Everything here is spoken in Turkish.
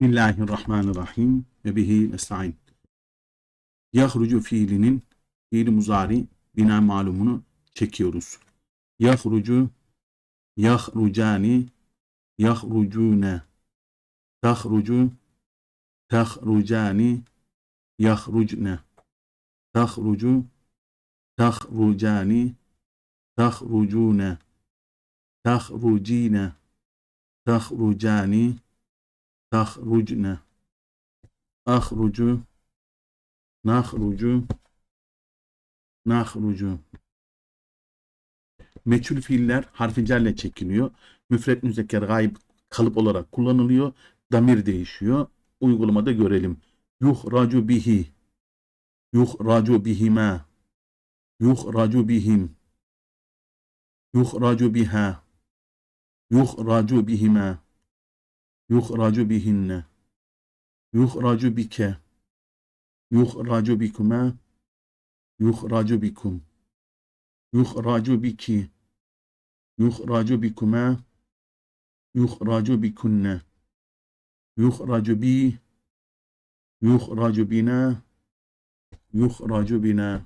Bismillahirrahmanirrahim ve bihi nestaîn. Yahrucu fiilinin fiil muzari bina malumunu çekiyoruz. Yahrucu, yahrucani, yahrucune, tahrucu, tahrucani, yahrucne, tahrucu, tahrucani, tahrucune, tahrucine, tahrucani, tahrucne, ahrucu, nahrucu, nahrucu. Meçhul fiiller harfi cerle çekiliyor. Müfret müzekker gayb kalıp olarak kullanılıyor. Damir değişiyor. Uygulamada görelim. Yuhracu bihi, yuhracu bihima, yuhracu bihim, yuhracu biha, yuhracu bihima, yuhracu bihinne, yuhracu bike, yuhracu bikuma, yuhracu bikum, yuhracu biki, yuhracu bikuma, yuhracu bikunne, yuhracu bi, yuhracu bina, yuhracu bina.